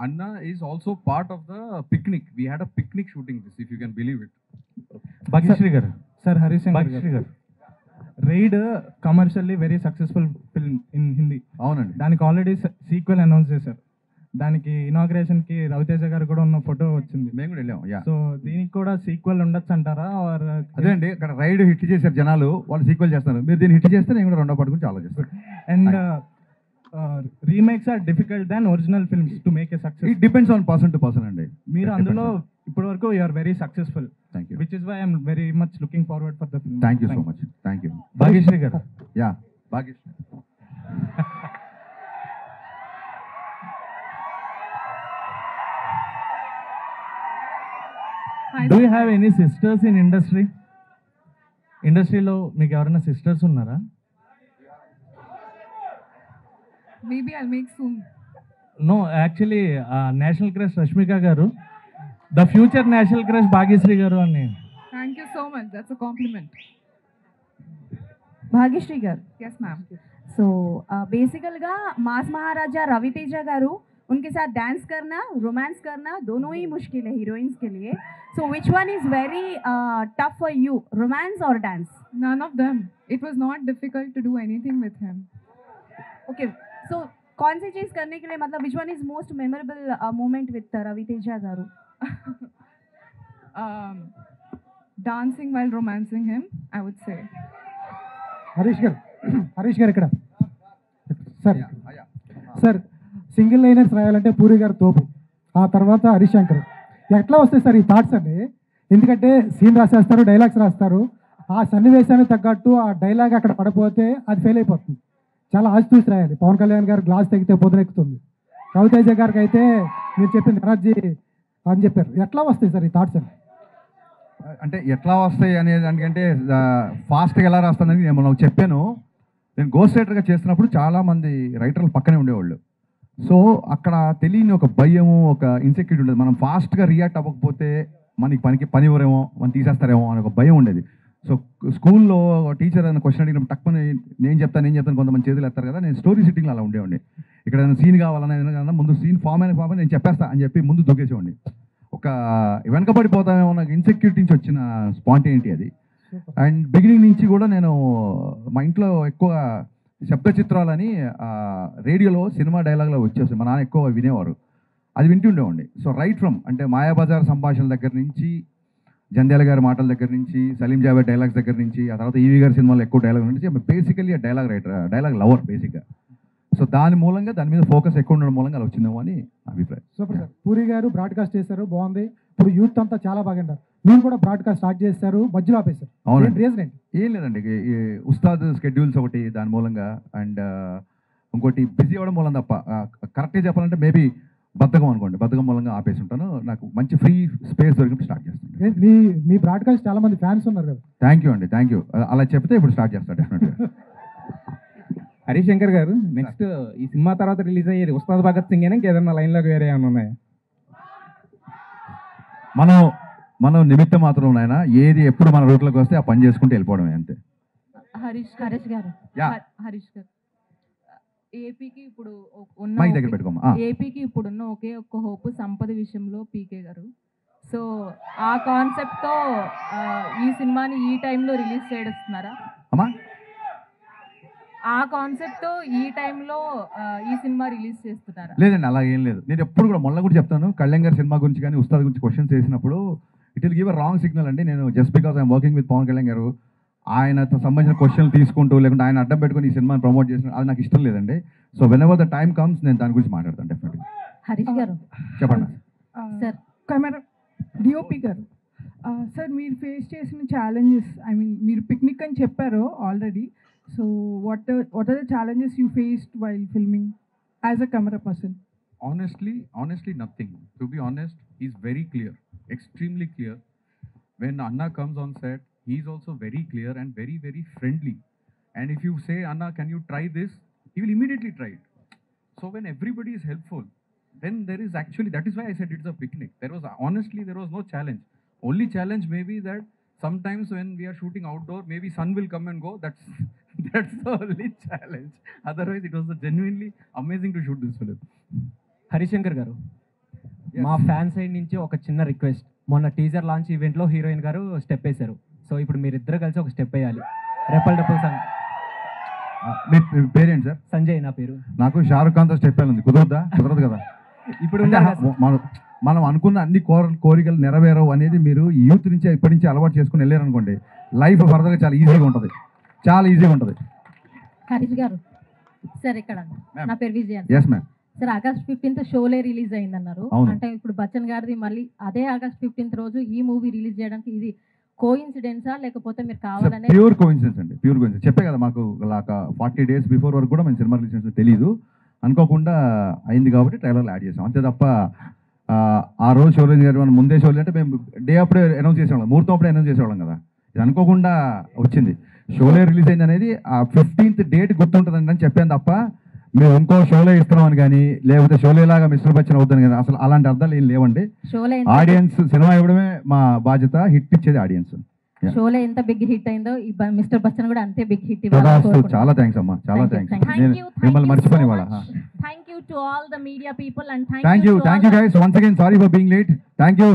[SPEAKER 2] Anna is also part of the picnic. We had a picnic shooting this, if you can believe it.
[SPEAKER 5] Bhagyashree గారు, sir Harish Shankar garu, raid commercially very successful film in Hindi.
[SPEAKER 2] అవునండి,
[SPEAKER 5] దానికి already sequel announce చేశారు. దానికి ఇనాగ్రేషన్కి రవితేజ గారు కూడా ఉన్న photo వచ్చింది,
[SPEAKER 2] మేము కూడా వెళ్ళాం.
[SPEAKER 5] సో దీనికి కూడా సీక్వెల్ ఉండొచ్చు అంటారా?
[SPEAKER 2] అదే అండి, ఇక్కడ రైడ్ హిట్ చేశారు జనాలు, వాళ్ళు సీక్వెల్ చేస్తున్నారు. మీరు దీన్ని హిట్ చేస్తే నేను కూడా రెండో పాటు గురించి ఆలోచిస్తాను.
[SPEAKER 5] And remakes are difficult than original films to make a success.
[SPEAKER 2] It depends on person to person అండి.
[SPEAKER 5] మీరు అందులో ఇప్పటి వరకు you are very successful.
[SPEAKER 2] Thank you.
[SPEAKER 5] Which is why I'm very much looking forward for the film.
[SPEAKER 2] Thank you so much. Thank you.
[SPEAKER 5] Bhagyashree గారు.
[SPEAKER 2] Ya Bhagyashree.
[SPEAKER 5] Do you have any sisters in ఇండస్ట్రీలో మీకు ఎవరైనా sisters ఉన్నారా?
[SPEAKER 12] Maybe I'll make soon.
[SPEAKER 5] No, actually national crush Rashmika garu, the future national crush Bhagyashree garu అని.
[SPEAKER 12] Thank you so much. That's a compliment.
[SPEAKER 14] Bhagyashree గారు.
[SPEAKER 12] Yes, ma'am.
[SPEAKER 14] So बेसिकल मास महाराजा रवितेजा गारू, उनके साथ dance करना, romance करना दोनों ही मुश्किल है हीरोइंस के लिए. So which one is very tough for you, romance or dance?
[SPEAKER 12] None of them. It was not difficult to do anything with him.
[SPEAKER 14] Okay, so कौन सी चीज करने के लिए, मतलब which one is most memorable moment with Raviteja garu?
[SPEAKER 12] Dancing while romancing him, I would say.
[SPEAKER 9] Harish గారు ఇక్కడ sir single liners రాయాలంటే పూరి గారు తోపు, ఆ తర్వాత హరీష్ శంకర్. ఎట్లా వస్తాయి సార్ ఈ థాట్స్ అండి? ఎందుకంటే సీన్ రాసేస్తారు, డైలాగ్స్ రాస్తారు, ఆ సన్నివేశానికి తగ్గట్టు ఆ డైలాగ్ అక్కడ పడిపోతే అది ఫెయిల్ అయిపోతుంది. చాలా ఆచితూచి రాయాలి. పవన్ కళ్యాణ్ గారు గ్లాస్ తెగితే పొదరెక్కుతుంది, రవితేజ గారికి అయితే మీరు చెప్పింది ఎనర్జీ అని చెప్పారు. ఎట్లా వస్తాయి సార్ ఈ థాట్స్ అండి?
[SPEAKER 2] అంటే ఎట్లా వస్తాయి అనే దానికంటే ఫాస్ట్గా ఎలా రాస్తానని నేను నాకు చెప్పాను. నేను గోస్ట్ రైటర్గా చేస్తున్నప్పుడు చాలామంది రైటర్లు పక్కనే ఉండేవాళ్ళు. సో అక్కడ తెలియని ఒక భయము, ఒక ఇన్సెక్యూరిటీ ఉండేది. మనం ఫాస్ట్గా రియాక్ట్ అవ్వకపోతే మనకి పని ఎవరేమో, మనం తీసేస్తారేమో అని ఒక భయం ఉండేది. సో స్కూల్లో టీచర్ అని క్వశ్చన్ అడిగినప్పుడు తక్కువ నేను చెప్తాను కొంతమంది చేతులు ఎత్తారు కదా, నేను స్టోరీ సిట్టింగ్లో అలా ఉండేవాడిని. ఇక్కడ ఏదైనా సీన్ కావాలన్నా ఏదైనా ముందు సీన్ ఫామ్ నేను చెప్పేస్తా అని చెప్పి ముందు దూకేసేవాడిని. ఒక వెనకబడిపోతామేమో నాకు ఇన్సెక్యూరిటీ నుంచి వచ్చిన స్పాంటేనిటీ అది. అండ్ బిగినింగ్ నుంచి కూడా నేను మా ఇంట్లో ఎక్కువ శబ్ద చిత్రాలని రేడియోలో సినిమా డైలాగ్లో వచ్చేసి మా నాన్న ఎక్కువ వినేవారు, అది వింటుండేవాడిని. సో రైట్ ఫ్రమ్ అంటే మాయాబజార్ సంభాషణల దగ్గర నుంచి, జంధ్యాల గారి మాటల దగ్గర నుంచి, సలీం జావేద్ డైలాగ్స్ దగ్గర నుంచి, ఆ తర్వాత ఈవీ గారి సినిమాలో ఎక్కువ డైలాగ్ నుంచి basically dialogue writer, dialogue lover బేసిక్గా. సో దాని మూలంగా దాని మీద ఫోకస్ ఎక్కువ ఉండడం మూలంగా అలా వచ్చిందేమో అని అభిప్రాయం.
[SPEAKER 9] Super sir. పూరి గారు బ్రాడ్కాస్ట్ చేశారు, బాగుంది. ఇప్పుడు యూత్ అంతా చాలా బాగా వింటారు. మీరు కూడా బ్రాడ్కాస్ట్ స్టార్ట్ చేశారు, మధ్యలో ఆపేశారు.
[SPEAKER 2] అవునండి.
[SPEAKER 9] రీజన్ ఏంటి?
[SPEAKER 2] ఏం లేదండి, ఈ ఉస్తాద్ స్కెడ్యూల్స్ ఒకటి దాని మూలంగా, అండ్ ఇంకోటి బిజీ అవ్వడం మూలం తప్ప, కరెక్ట్గా చెప్పాలంటే మేబీ బద్ధకం అనుకోండి, బద్ధకం మూలంగా ఆపేసి ఉంటాను. నాకు మంచి ఫ్రీ స్పేస్ దొరికినప్పుడు స్టార్ట్ చేస్తాను.
[SPEAKER 9] మీ బ్రాడ్కాస్ట్ చాలా మంది ఫ్యాన్స్ ఉన్నారు కదా.
[SPEAKER 2] థ్యాంక్ యూ అండి, థ్యాంక్ యూ. అలా చెప్తే ఇప్పుడు స్టార్ట్ చేస్తాను డెఫినెట్గా.
[SPEAKER 6] హరిశంకర్ గారు, నెక్స్ట్ ఈ సినిమా తర్వాత రిలీజ్ అయ్యేది ఉస్తాద్ భగత్ సింగ్ అయినా ఇంకేదన్నా లైన్లోకి వేరే ఏమైనా ఉన్నాయా?
[SPEAKER 2] మనం నిమిత్తం మాత్రం నాయన, ఏది ఎప్పుడు మన రూట్లోకి వస్తే ఆ పని చేసుకుంటూ వెళ్ళిపోవడమే అంతే.
[SPEAKER 12] హరీష్ గారు,
[SPEAKER 2] యా.
[SPEAKER 12] హరీష్ గారు, ఏపీకి ఇప్పుడు
[SPEAKER 2] మైక్ దగ్గర పెట్టుకోమా.
[SPEAKER 12] ఏపీకి ఇప్పుడున్న ఒకే ఒక్క హోప్ సంపద విషయంలో పీకే గారు. సో ఆ కాన్సెప్ట్తో ఈ సినిమాని ఈ టైంలో రిలీజ్ చేస్తున్నారా?
[SPEAKER 2] అమ్మా,
[SPEAKER 12] ఆ కాన్సెప్ట్తో ఈ టైంలో ఈ సినిమా రిలీజ్ చేస్తున్నారా?
[SPEAKER 2] లేదండి, అలా ఏం లేదు. నేను ఎప్పుడు కూడా మొన్న కూడా చెప్తాను, కళ్యాణ్ గారి సినిమా గురించి కానీ ఉస్తాద్ గురించి క్వశ్చన్స్ చేసినప్పుడు it will give a wrong signal అండి. నేను just because I'm working with Pawan Kalyan garu, ఆయనతో సంబంధించిన క్వశ్చన్లు తీసుకుంటూ లేకుంటే ఆయన అడ్డం పెట్టుకుని ఈ సినిమాని ప్రమోట్ చేసిన అది నాకు ఇష్టం లేదండి. So whenever the time comes నేను దాని గురించి మాట్లాడతాను డెఫినెట్గా.
[SPEAKER 19] హరీష్ గారు
[SPEAKER 2] చెప్పండి
[SPEAKER 19] sir. Camera DOP garu sir, మీరు ఫేస్ చేసిన ఛాలెంజెస్, ఐ మీన్ మీరు పిక్నిక్ అని చెప్పారు already. So what are the challenges you faced while filming as a camera person?
[SPEAKER 2] Honestly, nothing. To be honest, he's very clear, extremely clear. When Anna comes on set, he's also very clear and very, very friendly. And if you say, Anna, can you try this? He will immediately try it. So when everybody is helpful, then there is actually, that is why I said it's a picnic. There was no challenge. Only challenge may be that sometimes when we are shooting outdoor, maybe sun will come and go. That's the only challenge. Otherwise, it was genuinely amazing to shoot this film.
[SPEAKER 17] Harishankar గారు, మా fan side నుంచి ఒక చిన్న request. మొన్న teaser launch ఈవెంట్లో heroine గారు step వేశారు. So ఇప్పుడు మీరిద్దరు కలిసి ఒక స్టెప్ వేయాలి. Repel double song.
[SPEAKER 2] మీ పేరేంటి సార్?
[SPEAKER 17] సంజయ్ నా పేరు.
[SPEAKER 2] నాకు షారుఖ్ ఖాన్తో స్టెప్ ఉంది, కుదరదు కదా. ఇప్పుడు మనం అనుకున్న అన్ని కోరికలు నెరవేరవు అనేది మీరు యూత్ నుంచి ఇప్పటి నుంచి అలవాటు చేసుకుని వెళ్ళారనుకోండి, లైఫ్ ఫర్దర్గా చాలా ఈజీగా ఉంటుంది.
[SPEAKER 19] హరీష్ గారు సార్, ఇక్కడ నా పేరు Vijaya.
[SPEAKER 2] Yes ma'am.
[SPEAKER 19] Sir, August 15th Sholay release అయిందన్నారు. అంటే ఇప్పుడు బచ్చన్ గారిది మళ్ళీ అదే August 15th రోజు ఈ మూవీ రిలీజ్ చేయడానికి ఇది కోఇన్సిడెన్సా లేకపోతే మీరు కావాలనే?
[SPEAKER 2] ప్యూర్ కోఇన్సిడెన్స్ అండి, ప్యూర్ కోఇన్సిడెన్స్. చెప్పే కదా, మాకు 40 days బిఫోర్ వరకు కూడా మేము సినిమా రిలీజ్ చేసిన తెలియదు, అనుకోకుండా అయింది కాబట్టి ట్రైలర్లో యాడ్ చేసాం అంతే తప్ప ఆ రోజు షో రిలీజ్ చేయడం ముందే షో అంటే మేము డే అప్పుడే అనౌన్స్ చేసేవాళ్ళం, ముహూర్తం అప్పుడే అనౌన్స్ చేసేవాళ్ళం కదా. ఇది అనుకోకుండా వచ్చింది. షోలే రిలీజ్ అయింది అనేది ఆ 15th డేట్ గుర్తుంటుందండి అని చెప్పాను తప్ప మేము ఇంకో షోలే ఇస్తున్నామని కానీ లేకపోతే షోలేలాగా మిస్టర్ బచ్చన్ అవుతుంది కానీ అసలు అలాంటి అర్థాలు ఏం లేవండి. ఆడియన్స్ సినిమా ఇవ్వడమే మా బాధ్యత, హిట్ ఇచ్చేది ఆడియన్స్.
[SPEAKER 19] షోలే ఎంత బిగ్ హిట్ అయిందో ఈ మిస్టర్ బచ్చన్ కూడా అంతే బిగ్ హిట్.
[SPEAKER 2] చాలా థ్యాంక్స్ అమ్మా, చాలా థ్యాంక్స్. మిమ్మల్ని మర్చిపోయి వాళ్ళ.
[SPEAKER 19] Thank you to all the media people and
[SPEAKER 2] thank you guys once again, sorry for being late. Thank you.